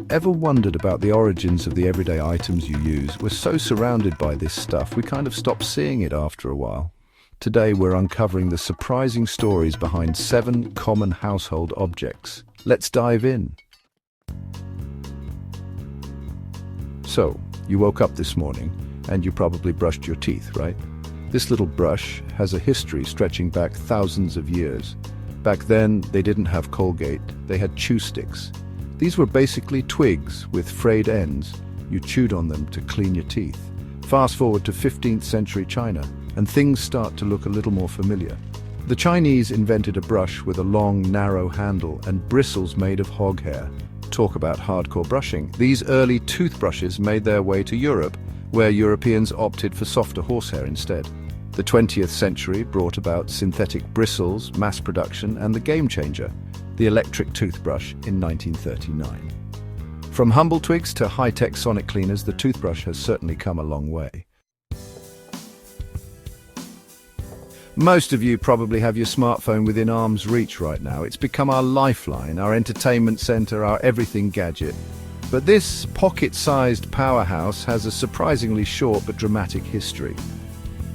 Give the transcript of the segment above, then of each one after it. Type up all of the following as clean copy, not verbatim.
Ever wondered about the origins of the everyday items you use? We're so surrounded by this stuff, we kind of stop seeing it after a while. Today we're uncovering the surprising stories behind 7 common household objects. Let's dive in. So, you woke up this morning and you probably brushed your teeth, right? This little brush has a history stretching back thousands of years. Back then, they didn't have Colgate, they had chew sticks. These were basically twigs with frayed ends. You chewed on them to clean your teeth. Fast forward to 15th century China, and things start to look a little more familiar. The Chinese invented a brush with a long, narrow handle and bristles made of hog hair. Talk about hardcore brushing. These early toothbrushes made their way to Europe, where Europeans opted for softer horsehair instead. The 20th century brought about synthetic bristles, mass production, and the game changer, the electric toothbrush in 1939. From humble twigs to high-tech sonic cleaners, the toothbrush has certainly come a long way. Most of you probably have your smartphone within arm's reach right now. It's become our lifeline, our entertainment center, our everything gadget. But this pocket-sized powerhouse has a surprisingly short but dramatic history.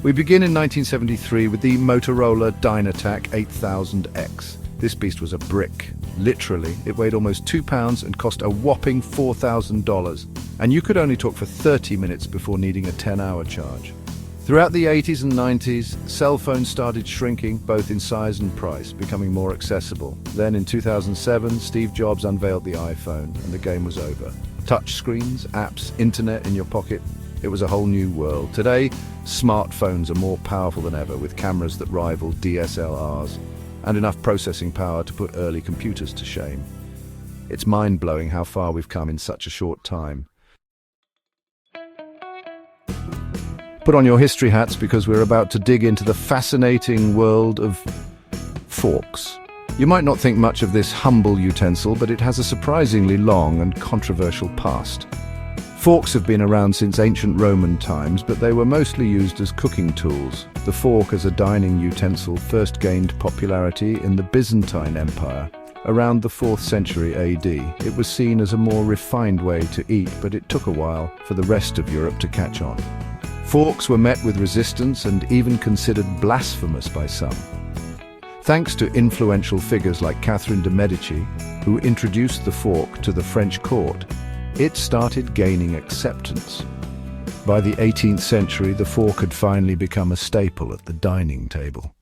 We begin in 1973 with the Motorola Dynatac 8000X. This beast was a brick. Literally, it weighed almost 2 pounds and cost a whopping $4,000. And you could only talk for 30 minutes before needing a 10-hour charge. Throughout the 80s and 90s, cell phones started shrinking both in size and price, becoming more accessible. Then in 2007, Steve Jobs unveiled the iPhone and the game was over. Touch screens, apps, internet in your pocket. It was a whole new world. Today, smartphones are more powerful than ever, with cameras that rival DSLRs and enough processing power to put early computers to shame. It's mind-blowing how far we've come in such a short time. Put on your history hats because we're about to dig into the fascinating world of forks. You might not think much of this humble utensil, but it has a surprisingly long and controversial past. Forks have been around since ancient Roman times, but they were mostly used as cooking tools. The fork as a dining utensil first gained popularity in the Byzantine Empire around the 4th century AD. It was seen as a more refined way to eat, but it took a while for the rest of Europe to catch on. Forks were met with resistance and even considered blasphemous by some. Thanks to influential figures like Catherine de' Medici, who introduced the fork to the French court, it started gaining acceptance. By the 18th century, the fork had finally become a staple at the dining table.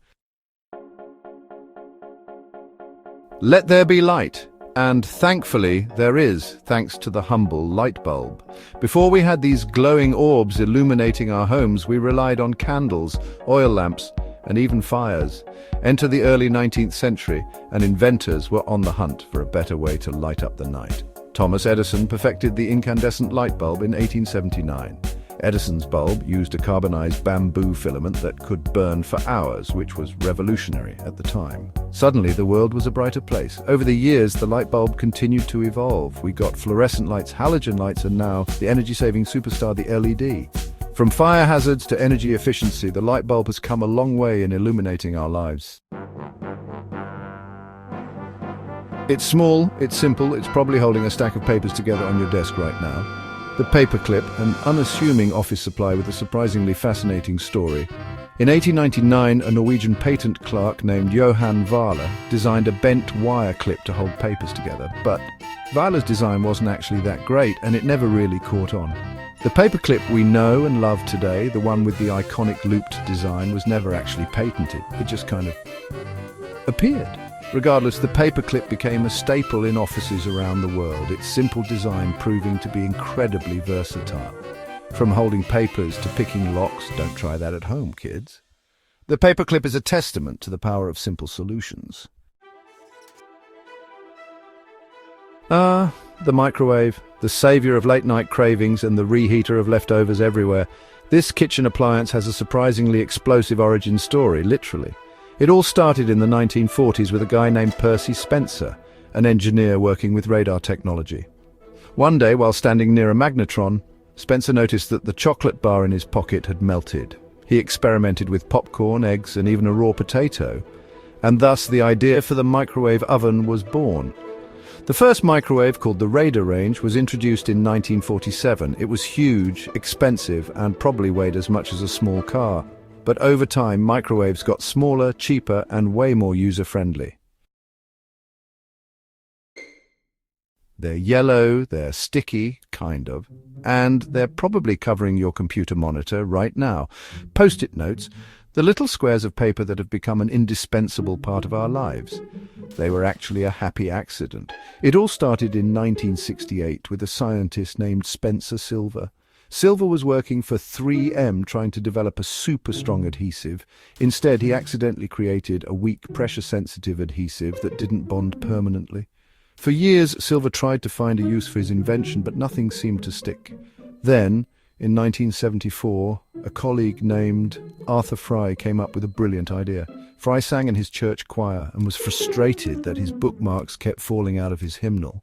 Let there be light. And thankfully, there is, thanks to the humble light bulb. Before we had these glowing orbs illuminating our homes, we relied on candles, oil lamps, and even fires. Enter the early 19th century, and inventors were on the hunt for a better way to light up the night. Thomas Edison perfected the incandescent light bulb in 1879. Edison's bulb used a carbonized bamboo filament that could burn for hours, which was revolutionary at the time. Suddenly, the world was a brighter place. Over the years, the light bulb continued to evolve. We got fluorescent lights, halogen lights, and now the energy-saving superstar, the LED. From fire hazards to energy efficiency, the light bulb has come a long way in illuminating our lives. It's small, it's simple, it's probably holding a stack of papers together on your desk right now. The paperclip, an unassuming office supply with a surprisingly fascinating story. In 1899, a Norwegian patent clerk named Johan Wahler designed a bent wire clip to hold papers together, but Wahler's design wasn't actually that great and it never really caught on. The paperclip we know and love today, the one with the iconic looped design, was never actually patented. It just kind of appeared. Regardless, the paperclip became a staple in offices around the world, its simple design proving to be incredibly versatile. From holding papers to picking locks, don't try that at home, kids. The paperclip is a testament to the power of simple solutions. The microwave, the savior of late-night cravings and the reheater of leftovers everywhere. This kitchen appliance has a surprisingly explosive origin story, literally. It all started in the 1940s with a guy named Percy Spencer, an engineer working with radar technology. One day, while standing near a magnetron, Spencer noticed that the chocolate bar in his pocket had melted. He experimented with popcorn, eggs, and even a raw potato, and thus the idea for the microwave oven was born. The first microwave, called the Raider range, was introduced in 1947. It was huge, expensive, and probably weighed as much as a small car. But over time, microwaves got smaller, cheaper, and way more user-friendly. They're yellow, they're sticky, kind of, and they're probably covering your computer monitor right now. Post-it notes, the little squares of paper that have become an indispensable part of our lives. They were actually a happy accident. It all started in 1968 with a scientist named Spencer Silver. Silver was working for 3M trying to develop a super strong adhesive. Instead, he accidentally created a weak pressure-sensitive adhesive that didn't bond permanently. For years, Silver tried to find a use for his invention, but nothing seemed to stick. Then, in 1974, a colleague named Arthur Fry came up with a brilliant idea. Fry sang in his church choir and was frustrated that his bookmarks kept falling out of his hymnal.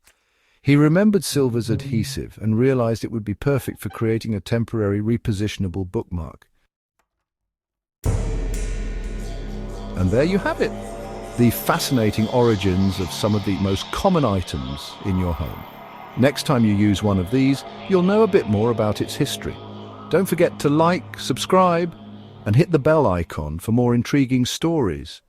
He remembered Silver's adhesive and realized it would be perfect for creating a temporary repositionable bookmark. And there you have it, the fascinating origins of some of the most common items in your home. Next time you use one of these, you'll know a bit more about its history. Don't forget to like, subscribe, and hit the bell icon for more intriguing stories.